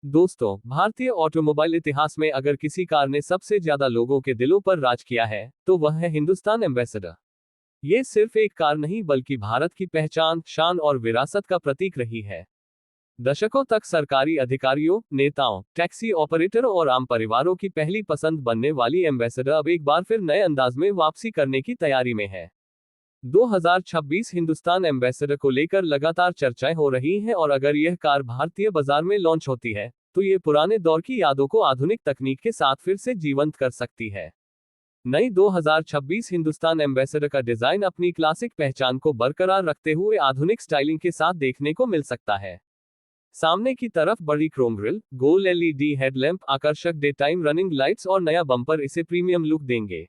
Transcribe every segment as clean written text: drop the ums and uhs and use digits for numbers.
दोस्तों, भारतीय ऑटोमोबाइल इतिहास में अगर किसी कार ने सबसे ज्यादा लोगों के दिलों पर राज किया है, तो वह है हिंदुस्तान एम्बेसडर। ये सिर्फ एक कार नहीं बल्कि भारत की पहचान, शान और विरासत का प्रतीक रही है। दशकों तक सरकारी अधिकारियों, नेताओं, टैक्सी ऑपरेटरों और आम परिवारों की पहली पसंद बनने वाली एम्बेसडर अब एक बार फिर नए अंदाज में वापसी करने की तैयारी में है। 2026 हिंदुस्तान एम्बेसडर को लेकर लगातार चर्चाएं हो रही हैं और अगर यह कार भारतीय बाजार में लॉन्च होती है, तो ये पुराने दौर की यादों को आधुनिक तकनीक के साथ फिर से जीवंत कर सकती है। नई 2026 हिंदुस्तान एम्बेसडर का डिजाइन अपनी क्लासिक पहचान को बरकरार रखते हुए आधुनिक स्टाइलिंग के साथ देखने को मिल सकता है। सामने की तरफ बड़ी क्रोम ग्रिल, गोल एलईडी हेडलैम्प, आकर्षक डे टाइम रनिंग लाइट्स और नया बम्पर इसे प्रीमियम लुक देंगे।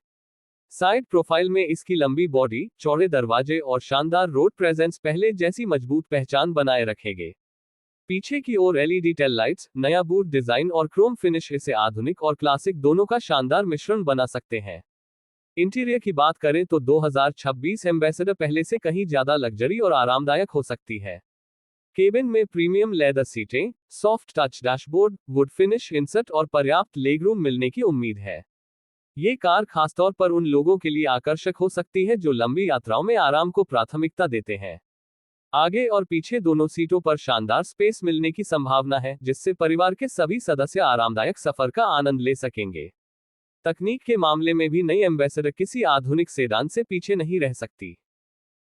साइड प्रोफाइल में इसकी लंबी बॉडी, चौड़े दरवाजे और शानदार रोड प्रेजेंस पहले जैसी मजबूत पहचान बनाए रखेंगे। पीछे की ओर एलईडी टेल लाइट्स, नया बूट डिजाइन और क्रोम फिनिश इसे आधुनिक और क्लासिक दोनों का शानदार मिश्रण बना सकते हैं। इंटीरियर की बात करें तो 2026 एम्बेसडर पहले से कहीं ज्यादा लग्जरी और आरामदायक हो सकती है। केबिन में प्रीमियम लेदर सीटें, soft touch dashboard, would finish insert और पर्याप्त लेगरूम मिलने की उम्मीद है। ये कार खासतौर पर उन लोगों के लिए आकर्षक हो सकती है जो लंबी यात्राओं में आराम को प्राथमिकता देते हैं। आगे और पीछे दोनों सीटों पर शानदार स्पेस मिलने की संभावना है, जिससे परिवार के सभी सदस्य आरामदायक सफर का आनंद ले सकेंगे। तकनीक के मामले में भी नई एम्बेसडर किसी आधुनिक सेडान से पीछे नहीं रह सकती।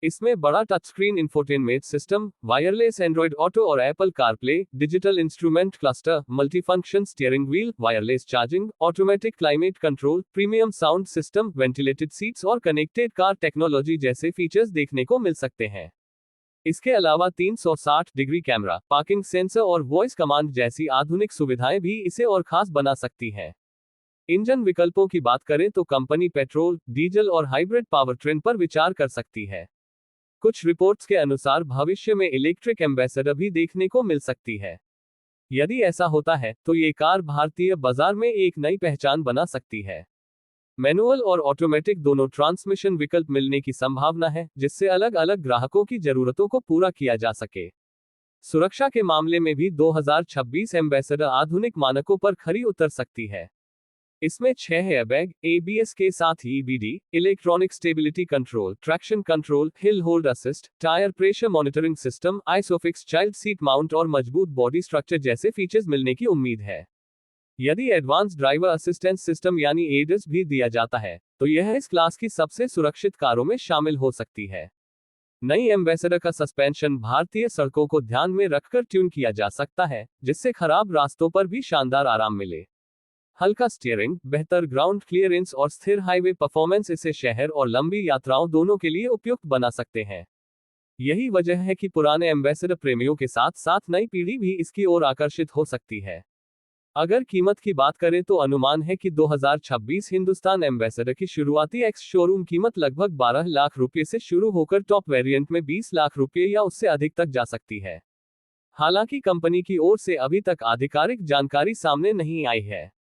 इसमें बड़ा touchscreen infotainment system, wireless Android Auto और Apple CarPlay, digital instrument cluster, multifunction steering wheel, wireless charging, automatic climate control, premium sound system, ventilated seats और कनेक्टेड कार टेक्नोलॉजी जैसे फीचर्स देखने को मिल सकते हैं। इसके अलावा 360 डिग्री कैमरा, पार्किंग सेंसर और वॉइस कमांड जैसी आधुनिक सुविधाएं भी इसे और खास बना सकती हैं। इंजन विकल्पों की बात करें तो कंपनी पेट्रोल, डीजल और हाइब्रिड पावरट्रेन पर विचार कर सकती है। कुछ रिपोर्ट्स के अनुसार भविष्य में इलेक्ट्रिक एम्बेसडर भी देखने को मिल सकती है। यदि ऐसा होता है, तो ये कार भारतीय बाजार में एक नई पहचान बना सकती है। मैनुअल और ऑटोमेटिक दोनों ट्रांसमिशन विकल्प मिलने की संभावना है, जिससे अलग अलग ग्राहकों की जरूरतों को पूरा किया जा सके। सुरक्षा के मामले में भी 2026 एम्बेसडर आधुनिक मानकों पर खरी उतर सकती है। इसमें 6 एयरबैग, एबीएस के साथ EBD, electronic stability control, traction control, hill hold assist, tyre pressure monitoring system, isofix child seat mount और मजबूत बॉडी स्ट्रक्चर जैसे फीचर्स मिलने की उम्मीद है। यदि एडवांस ड्राइवर असिस्टेंस सिस्टम यानी एडस भी दिया जाता है, तो यह इस क्लास की सबसे सुरक्षित कारों में शामिल हो सकती है। नई एम्बेसडर का सस्पेंशन भारतीय सड़कों को ध्यान में रखकर ट्यून किया जा सकता है, जिससे खराब रास्तों पर भी शानदार आराम मिले। हल्का स्टीयरिंग, बेहतर ग्राउंड क्लियरेंस और स्थिर हाईवे परफॉर्मेंस इसे शहर और लंबी यात्राओं दोनों के लिए उपयुक्त बना सकते हैं। यही वजह है कि पुराने एम्बेसडर प्रेमियों के साथ साथ नई पीढ़ी भी इसकी ओर आकर्षित हो सकती है। अगर कीमत की बात करें तो अनुमान है कि 2026 हिंदुस्तान एम्बेसडर की शुरुआती एक्स शोरूम कीमत लगभग 12 लाख रुपये से शुरू होकर टॉप वेरिएंट में 20 लाख रुपये या उससे अधिक तक जा सकती है। हालांकि कंपनी की ओर से अभी तक आधिकारिक जानकारी सामने नहीं आई है।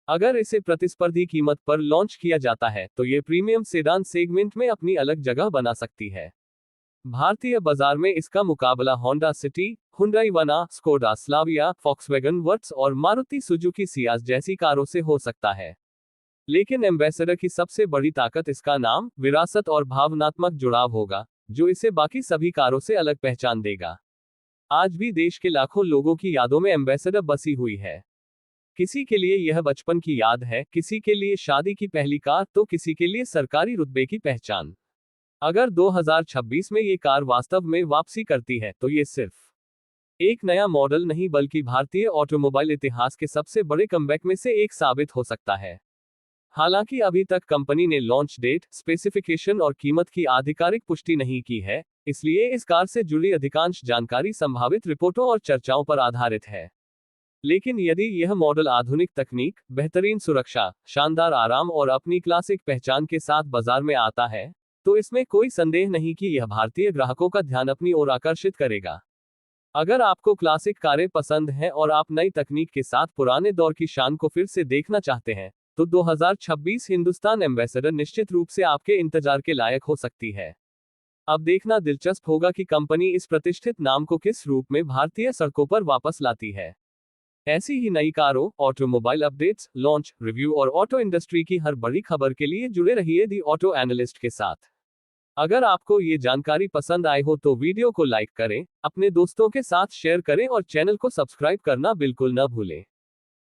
अगर इसे प्रतिस्पर्धी कीमत पर लॉन्च किया जाता है, तो ये प्रीमियम सेडान सेगमेंट में अपनी अलग जगह बना सकती है। भारतीय बाजार में इसका मुकाबला होंडा सिटी, हुंडई वना, स्कोडा स्लाविया, फॉक्सवैगन वर्ट्स और मारुति सुजुकी सियाज जैसी कारों से हो सकता है। लेकिन एम्बेसडर की सबसे बड़ी ताकत इसका नाम, विरासत और भावनात्मक जुड़ाव होगा, जो इसे बाकी सभी कारों से अलग पहचान देगा। आज भी देश के लाखों लोगों की यादों में एम्बेसडर बसी हुई है। किसी के लिए यह बचपन की याद है, किसी के लिए शादी की पहली कार, तो किसी के लिए सरकारी रुतबे की पहचान। अगर 2026 में ये कार वास्तव में वापसी करती है, तो ये सिर्फ एक नया मॉडल नहीं बल्कि भारतीय ऑटोमोबाइल इतिहास के सबसे बड़े कमबैक में से एक साबित हो सकता है। हालांकि अभी तक कंपनी ने लॉन्च डेट, स्पेसिफिकेशन और कीमत की आधिकारिक पुष्टि नहीं की है, इसलिए इस कार से जुड़ी अधिकांश जानकारी संभावित रिपोर्टों और चर्चाओं पर आधारित है। लेकिन यदि यह मॉडल आधुनिक तकनीक, बेहतरीन सुरक्षा, शानदार आराम और अपनी क्लासिक पहचान के साथ बाजार में आता है, तो इसमें कोई संदेह नहीं कि यह भारतीय ग्राहकों का ध्यान अपनी ओर आकर्षित करेगा। अगर आपको क्लासिक कारें पसंद हैं और आप नई तकनीक के साथ पुराने दौर की शान को फिर से देखना चाहते हैं, तो 2026 हिंदुस्तान एम्बेसडर निश्चित रूप से आपके इंतजार के लायक हो सकती है। अब देखना दिलचस्प होगा कि कंपनी इस प्रतिष्ठित नाम को किस रूप में भारतीय सड़कों पर वापस लाती है। ऐसी ही नई कारों, ऑटोमोबाइल अपडेट्स, लॉन्च, रिव्यू और ऑटो इंडस्ट्री की हर बड़ी खबर के लिए जुड़े रहिए दी ऑटो एनालिस्ट के साथ। अगर आपको ये जानकारी पसंद आए हो तो वीडियो को लाइक करें, अपने दोस्तों के साथ शेयर करें और चैनल को सब्सक्राइब करना बिल्कुल न भूलें।